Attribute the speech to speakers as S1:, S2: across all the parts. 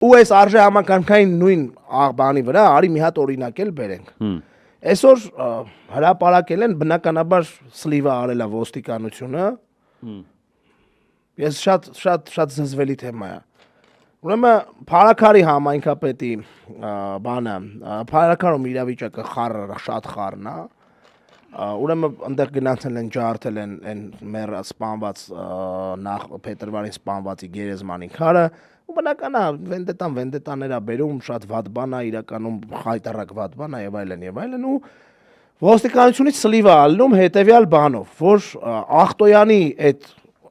S1: ու այս արժե համակարգային նույն բանի վրա արի մի հատ օրինակ էլ բերենք։ Այսօր հրապարակել են բնականաբար սլիվա արել է ոստիկանությունը։ Ես շատ զզվելի թեմա է։ Ուրեմն Փարաքարի համայնքապետի բանը, Փարաքարում իրավիճակը շատ խառն է։ Ուրեմն այնտեղ գնացել են ջարդել են այն մեր սպանված նախ փետրվարին սպանվածի գերեզմանի քարը ու բնական է վենդետաներ է բերում շատ վատ բան է իրականում խայտարակ վատ բան է եւ այլն ու ոստիկանությունից սլիվա ալնում հետեւյալ բանով որ Ախտոյանի այդ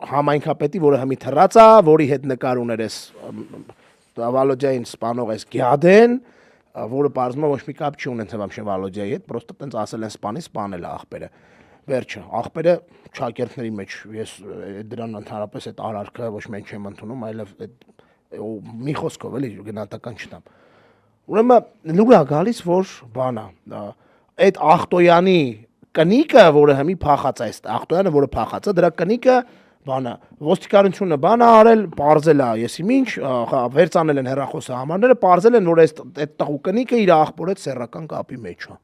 S1: համայնքապետի որը հիմի թռած է որի հետ նկար ուներ այս Վալոդյային սպանող այս Գյադեն որը բարձում է ոչ մի կապ չի ունեն Սևամշեն Վալոդյայի հետ, պրոստը տենց ասել են սպանել է աղբերը։ Վերջը, աղբերը շակերտների մեջ ես դրան ընդհանրապես այդ արարքը ոչ միայն չեմ ընդունում, այլև մի խոսքով էլի գնահատական չտամ։ Ուրեմն լուր է գալիս, որ բանա, այդ Ախտոյանի կնիկը, որը հիմի փախած է, Ախտոյանը, որը փախած է, դրա կնիկը բանա ոստիկանությունը բանա արել, բարձել է, եսի ինչ, վերցանել են հեռախոսը համարները, բարձել են, որ այդ տղու կնիկը իր աղբոր հետ սեռական կապի մեջ է։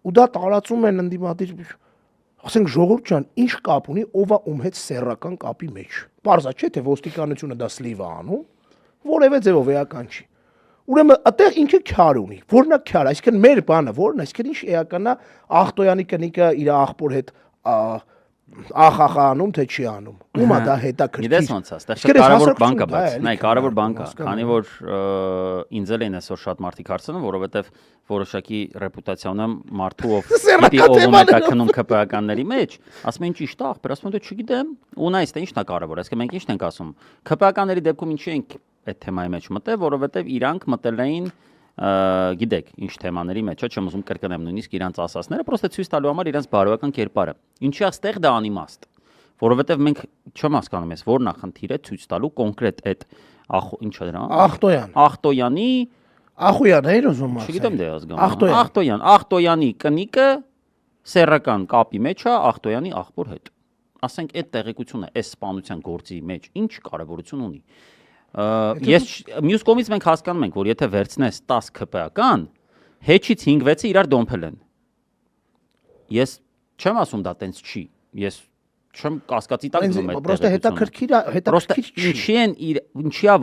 S1: Ու դա տարածում են ընդդիմադիր, ասենք ժողովուրդ ջան, ինչ կապ ունի, ով է ում հետ սեռական կապի մեջ։ Պարզա չէ, թե ոստիկանությունը դա սլիվա անում, որևէ ձևով էական չի։ Ուրեմն այդտեղ ինքը քյար ունի, որն է քյար, այսինքն մեր բանը, որն է, այսինքն ինչ էականա Ախտոյանի կնիկը իր աղբոր հետ անում թե չի անում։ Ումա դա հետաքրքիր։
S2: Գիտես ոնց է, այստեղ շատ կարևոր բան կա, նայ, կարևոր բան կա, քանի որ ինձ էլ են այսօր շատ մարդիկ հարցնում, որովհետև որոշակի ռեպուտացիան եմ մարդու ով պիտի ով մեկակնում ԿՊԱ-կանների մեջ, ասում են ճիշտ է, ախպեր, ասում են դե չգիտեմ, ու նայ, այստեղ ինչն է կարևոր, այսինքն մենք ինչն ենք ասում, ԿՊԱ-կանների դեպքում ինչի ենք այդ թեմայի մեջ մտել, որովհետև իրանք մտել էին գիտեք, ինչ թեմաների մեջ, չեմ ուզում կրկնեմ նույնիսկ իրանց ասածները, պրոստը ցույց տալու համար իրանց բարոյական կերպարը։ Ինչի է ստեղ դա անիմաստ, որովհետև մենք չեմ հասկանում ես, որ նախնդիր է ցույց տալու կոնկրետ այդ ինչ է դրա։ Ախտոյանի
S1: Ախոյան էր ուզում ասել։
S2: Չգիտեմ դե ազգան։ Ախտոյանի կնիկը սեռական կապի մեջ է Ախտոյանի աղբոր հետ։ Ասենք այդ տեղեկությունը այս սպանության գործի մեջ ինչ կարևորություն ունի։ Ես մյուս կողմից մենք հասկանում ենք, որ եթե վերցնես 10 ԿՊԱ-կան, հեչից 5-6-ը իրար դոմփել են։ Ես չեմ ասում դա տենց չի։ Ես չեմ կասկածի տակ դնում այդ։
S1: Պրոստը հետաքրքիր
S2: ինչի է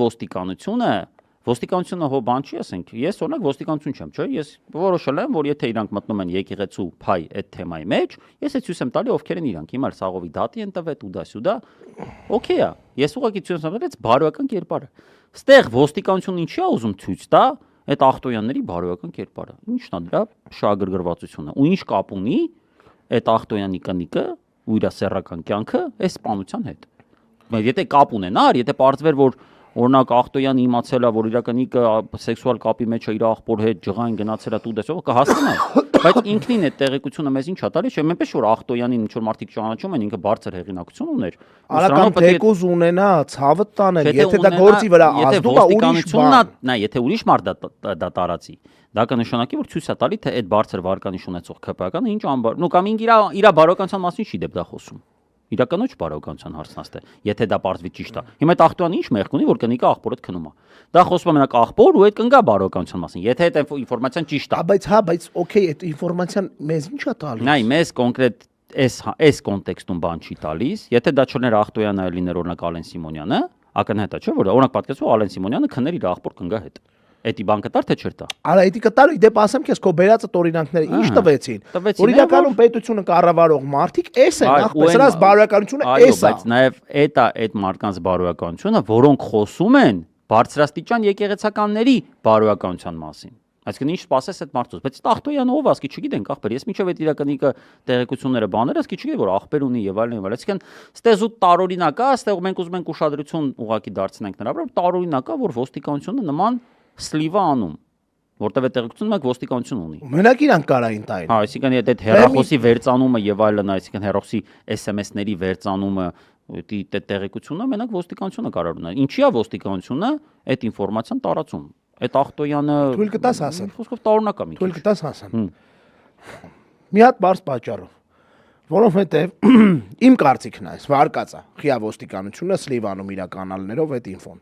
S2: ոստիկանությունը հո բան չի ասենք։ Ես օրինակ ոստիկանություն չեմ, չէ՞։ Ես որոշել եմ, որ եթե իրանք մտնում են եկեղեցու փայ այդ թեմայի մեջ, ես այդ ցույց եմ տալի ովքեր են իրանք։ Հիմա սաղովի դատի են տվել ու դա-սյուդա։ Okay է։ Ես ուղղակի ցույց եմ տալիս բարոյական կերպարը։ Ստեղ ոստիկանությունը ինչի է ուզում ցույց տա այդ Ախտոյանների բարոյական կերպարը։ Ինչն է դրա շահագրգռվածությունը։ Ու ինչ կապ ունի այդ Ախտոյանի կնիկը ու իր սեռական կյանքը այս սպանության հետ։ Եթե կապ ունենար, եթե պարզվեր, որ օրինակ Ախտոյանը իմացել է, որ իր կնիկը սեքսուալ կապի մեջ է իր աղբոր հետ ջղային գնացել է տուդեսով, կհասկանա։ Բայց ինքնին այդ տեղեկությունը մեզ ինչ է տալիս, չէ՞, մենպես որ Ախտոյանին ինչ որ մարդիկ ճանաչում են, ինքը բարձր հեղինակություն ուներ։
S1: Արական թեկուզ ունենա, ցավը տանել, եթե դա գործի վրա ազդում է ուրիշ բան։
S2: Նա եթե ուրիշ մարդ դա տարածի, դա կնշանակի, որ ցույց է տալի, թե այդ բարձր վարկանիշ ունեցող ԿՊԱ-կանը ինչ անբար, նո կամ իր բարոյականության մասին չի դեպ դա խոսում։ Իրականոչ բարոյականության հարցնաստ է, եթե դա պարզվի ճիշտ է։ Հիմա այդ Ախտոյանը ինչ մեղք ունի, որ կնիկը աղբորը քնում է։ Դա խոսում է մենակ աղբոր ու այդ կնգա բարոյականության մասին։ Եթե այդ ինֆորմացիան ճիշտ է։
S1: Բայց օքեյ, այդ ինֆորմացիան մեզ ինչ է տալիս։
S2: Նայ, մեզ կոնկրետ այս կոնտեքստում բան չի տալիս։ Եթե դա չլներ Ախտոյանը, այլ լիներ օրինակ Ալեն Սիմոնյանը, ակնհայտ է, չէ՞ որ օրինակ պատկերացրու Ալեն Սիմոնյանը քներ իր աղբոր կնգա հետ։ Էդի բան կտար թե չէր տա։
S1: Արա էդի կտար, իդեպ ասեմ քեզ քո բերածը օրինակները ինչ տվեցին։ Որ իրականում պետությունը կառավարող մարդիկ էս են, ախպեր, սրանց բարոյականությունը էս է։
S2: Բայց նաև այդ մարդկանց բարոյականությունը, որոնք խոսում են բարձրաստիճան եկեղեցականների բարոյականության մասին։ Այսինքն ինչ սпасես այդ մարդուց, բայց Ախտոյանը ով ասկի չգիտենք ախպեր, ես միջով այդ իրականիկը տեղեկությունները բաները ասկի չգիտեմ որ ախպեր ունի եւ այլն, այսինքն ստեզու տարօրինակ է, ստեղ մենք ուզում ենք ուշադրություն ուղակի դարձնենք նրա վրա, տարօրինակ է, որ ոստիկանությունը նման սլիվա անում, որտեղ այդ տեղեկությունը մենք ոստիկանություն ունի։
S1: Մենակ իրանք կարային տային։
S2: Հա, այսինքն այդ հեռախոսի վերծանումը եւ այլն, այսինքն հեռախոսի SMS-ների վերծանումը, այդ տեղեկությունը մենակ ոստիկանությունը կարող ունենա։ Ինչի է ոստիկանությունը այդ ինֆորմացիան տարածում։ Այդ Ախտոյանը
S1: թույլ կտաս ասեմ։
S2: Խոսքով տարօրինակ է մի քիչ։
S1: Թույլ կտաս ասեմ։ Մի հատ բարձ պատճառով, որովհետև իմ կարծիքն է, վարկած է, խիա ոստիկանությունը սլիվանում իր կանալներով այդ ինֆոն։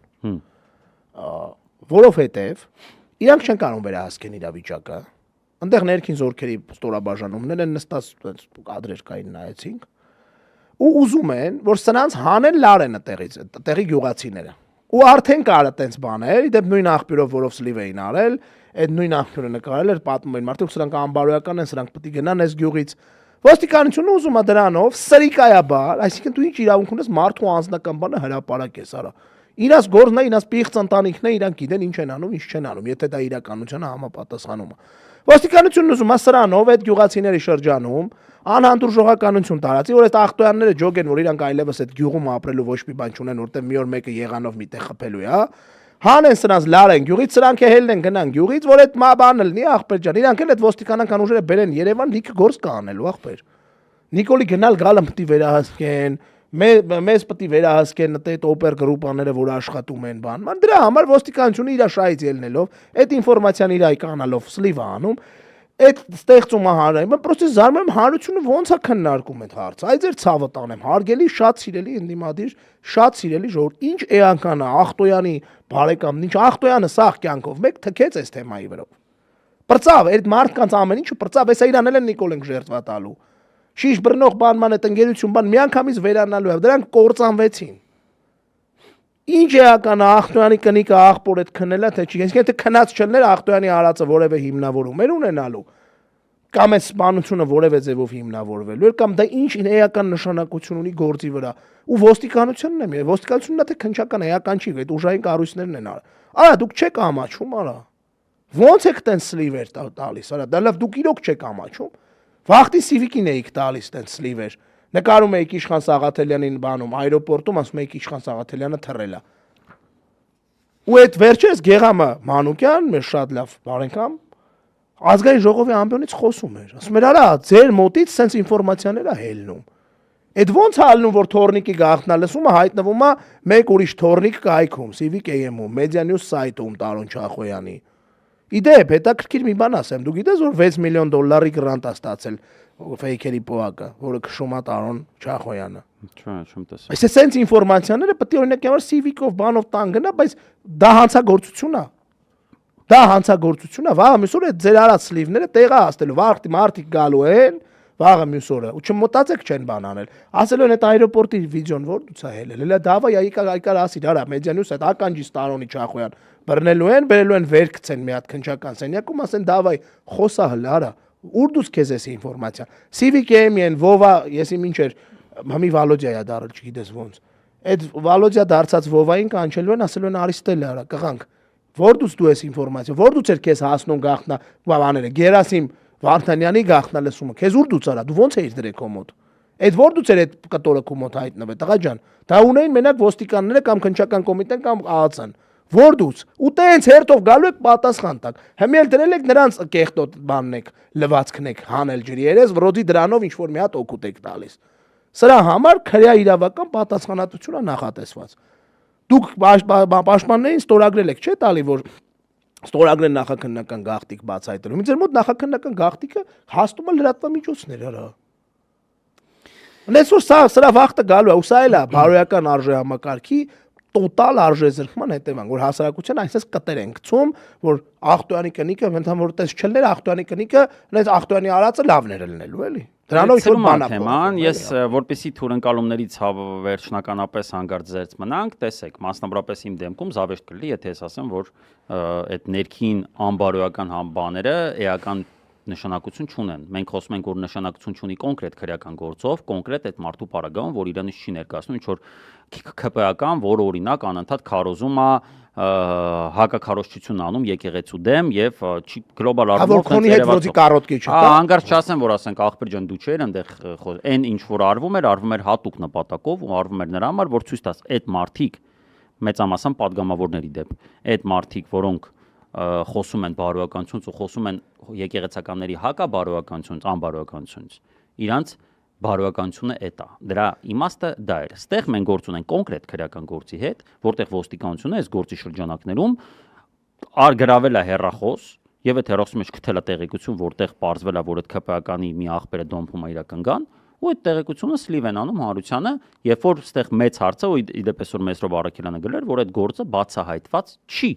S1: որովհետև իրանք չեն կարող վերահասկեն իրավիճակը։ Այնտեղ ներքին զորքերի ստորաբաժանումներ են նստած, կադրեր կային նայեցինք, ու ուզում են, որ սրանց հանեն լարեն այդտեղից, այդտեղի գյուղացիները։ Ու արդեն կար այդպես բաներ, իդեպ նույն աղբյուրով, որով սլիվ էին արել, այդ նույն աղբյուրը նկարել էր, պատմում էին մարդիկ, սրանք անբարոյական են, սրանք պետք է գնան այս գյուղից։ Ոստիկանությունը ուզում է դրանով սրիկայաբար, այսինքն դու ինչ իրավունք ունես մարդու անձնական բանը հրապարակես, արա։ Իրաց գործն է, իրաց պիղծ ընտանիքն է, իրանք գիտեն ինչ են անում, ինչ չեն անում, եթե դա իրականությանը համապատասխանում է։ Ոստիկանությունն ուզում է սրանով այդ գյուղացիների շրջանում անհանդուրժողականություն տարածի, որ այդ ախտոյանները ջոգեն, որ իրանք այլևս այդ գյուղում ապրելու ոչ մի բան չունեն, որտեղ մի օր մեկը եղանով միտեղ խփելու է, հանեն սրանց լարեն գյուղից, սրանք էլ են գնան գյուղից, որ այդ բանը լինի ախպեր ջան, իրանք էլ այդ ոստիկանական ուժերը բերեն Երևան, լիքը գործ կանելու ախպեր։ Նիկոլի գնալ գալը պետք է վերահասկեն, մեզ պետք է վերահասկեն այդ օպեր գրուպաները, որ աշխատում են բան։ Ման դրա համար ոստիկանությունը իր շահից ելնելով, այդ ինֆորմացիան իր այկանալով սլիվ անում, այդ ստեղծումը հանրային, պրոստը զարմանում հանրությունը ոնց է քննարկում այդ հարցը։ Այ ձեր ցավը տանեմ, հարգելի, շատ սիրելի ընդդիմադիր, շատ սիրելի ժողովուրդ, ինչ էական է Ախտոյանի բարեկամն, ինչ Ախտոյանը սաղ կյանքով մեկ թքեց այս թեմայի վրա։ Պրծավ, այդ մարդկանց ամեն ինչը պրծավ, էսա իրան էլ են Նիկոլենք ժերտվա տալու։ Շիշ բռնող բանման այդ ընկերություն բան միանգամից վերանալու է, դրանք կործանվեցին։ Ինչ էական է Ախտոյանի կնիկը աղբոր այդ քնելա, թե չի, այսինքն եթե քնած չլներ Ախտոյանի արածը որևէ հիմնավորում էր ունենալու, կամ այդ սպանությունը որևէ ձևով հիմնավորվելու էր, կամ դա ինչ էական նշանակություն ունի գործի վրա։ Ու ոստիկանությունն է, ոստիկանությունն է թե քնչական էական չի, այդ ուժային կառույցներն են արա։ Արա դուք չեք ամաչում, արա։ Ոնց եք տենց սլիվեր տալիս, արա, դա լավ դուք իրոք չեք ամաչում։ Վախտի Civic-ին էիք տալիս տենց սլիվեր։ Նկարում էիք Իշխան Սաղաթելյանին բանում, այրոպորտում ասում էիք Իշխան Սաղաթելյանը թռել է։ Ու այդ վերջերս Գեղամը Մանուկյան, մեր շատ լավ բարեկամ, ազգային ժողովի ամբիոնից խոսում էր։ Ասում էր, արա, ձեր մոտից սենց ինֆորմացիաներ է հելնում։ Այդ ոնց է ալնում, որ թորնիկի գաղտնալսումը հայտնվում է մեկ ուրիշ թորնիկ կայքում, Civic AM-ում, Media News սայթում Տարոն Չախոյանի։ Իդեպ, հետաքրքիր մի բան ասեմ, դու գիտես, որ $6 միլիոն գրանտ է ստացել ֆեյքերի պոակը, որը քշում է Տարոն Չախոյանը։
S2: Չէ, չեմ տեսել։
S1: Այս սենց ինֆորմացիաները պետք է օրինակ ямар Civic-ով բանով տան գնա, բայց դա հանցագործություն է։ Դա հանցագործություն է, վաղը մյուս օրը ձեր արած սլիվները տեղա հաստելու, վաղ մարդիկ գալու են, վաղը մյուս օրը, ու չմոտածեք չեն բան անել։ Ասելու են այդ այրոպորտի վիդեոն որ դուց է հելել, հələ դավա այկար ասիր, արա Media News այդ ականջից Տարոնի Չախոյան բռնելու են, բերելու են վեր գցեն մի հատ քնչական սենյակում, ասեն դավայ խոսա հələ, արա, ուր դուց քեզ էս ինֆորմացիա։ Civic AM-ին Vova, եսի ինչեր համի Վալոդիա է դարել, չգիտես ոնց։ Այդ Վալոդիա դարձած Vova-ին կանչելու են, ասելու են Արիստել արա, կղանք։ Որ դուց դու ես ինֆորմացիա, որ դուց էր քեզ հասնում գախտնա բաները, Գերասիմ Վարդանյանի գախտնալսումը, քեզ ուր դուց արա, դու ոնց էիր դրե քո մոտ։ Այդ որ դուց էր այդ կտորը քո մոտ հայտնվել, տղա ջան։ Դա ունեին մենակ ոստիկանները կամ քնչական կոմիտեն կամ ԱԱՑ-ն։ Որ դուց ու տենց հերթով գալու եք պատասխան տակ։ Հիմա էլ դրել եք նրանց կեղտոտ բանն եք, լվացքն եք հանել ջրի երես, վրոդի դրանով ինչ որ մի հատ օգուտ եք տալիս։ Սրա համար քրեա իրավական պատասխանատվություն է նախատեսված։ Դուք պաշտպաններին ստորագրել եք, չէ՞ տալի, որ ստորագրեն նախաքննական գաղտնիք բացահայտելու։ Ինձ մոտ նախաքննական գաղտնիքը հաստում է լրատվամիջոցներ, արա։ Ունես որ սրա վախտը գալու է, ու սա էլ է բարոյական արժե համակարգի տոտալ արժեզրկման հետևանք, որ հասարակության այսպես կտեր են գցում, որ Ախտոյանի կնիկը ընդհանուր տես չլներ, Ախտոյանի կնիկը, նայած Ախտոյանի արածը լավներ լինելու էլի։ Դրանով ինչ որ բան է։
S2: Ես որպեսի թուրընկալումներից վերջնականապես հանգարց զերծ մնանք, տեսեք, մասնավորապես իմ դեմքում զավեշտ կլինի, եթե ես ասեմ, որ այդ ներքին անբարոյական բաները էական նշանակություն չունեն։ Մենք խոսում ենք, որ նշանակություն չունի կոնկրետ քրեական գործով, կոնկրետ այդ մարդու պարագայում, որ իրանից չի ներկայացնում ինչ որ ԿՊԱ-կան, որը օրինակ անընդհատ քարոզում է հակաքարոզչություն անում եկեղեցու դեմ եւ գլոբալ առումով
S1: քոնի հետ ոդի կարոտկի չկա։
S2: Հանգարց չասեմ, որ ասենք ախպեր ջան դու չէր այնտեղ այն ինչ որ արվում էր հատուկ նպատակով ու արվում էր նրա համար, որ ցույց տաս այդ մարդիկ մեծամասամբ падգամավորների դեմ, այդ մարդիկ, որոնք խոսում են բարոյականությունից ու խոսում են եկեղեցականների հակաբարոյականությունից, անբարոյականությունից, իրանց բարոյականությունը է դա։ Դրա իմաստը դա էր։ Ստեղ մենք գործ ունենք կոնկրետ քրեական գործի հետ, որտեղ ոստիկանությունը այս գործի շրջանակներում արգրավել է հեռախոս եւ այդ հեռախոսի մեջ գտել է տեղեկություն, որտեղ պարզվել է, որ այդ ԿՊԱ-կանի մի աղբերը դոմփում է իրական գան, ու այդ տեղեկությունը սլիվ են անում հանրությանը, երբ որ այստեղ մեծ հարցը, ու իդեպ այսօր Մեսրոբ Արաքելյանը գրել, որ այդ գործը բացահայտված չի։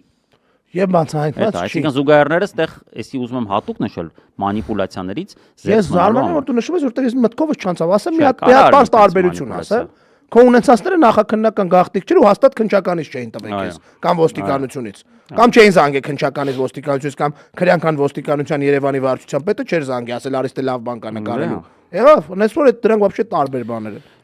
S1: Եվ բացահայտված չի։
S2: Այսինքն զուգահեռները այստեղ, էսի ուզում եմ հատուկ նշել, մանիպուլյացիաներից
S1: Ես զարմանում եմ, որ դու նշում ես, որտեղ ես մտքովս չանցավ, ասեմ մի հատ պարզ տարբերություն ասեմ։ Քո ունեցածները նախաքննական գաղտնիք չէր ու հաստատ քննչականից չէին տվել քեզ կամ ոստիկանությունից կամ չէին զանգել քննչականից ոստիկանությունից կամ քրեական ոստիկանության Երևանի վարչության պետը չէր զանգի ասել արիստե լավ բան կա նկարելու եղավ նես որ այդ դրանք вообще տարբեր բաներ են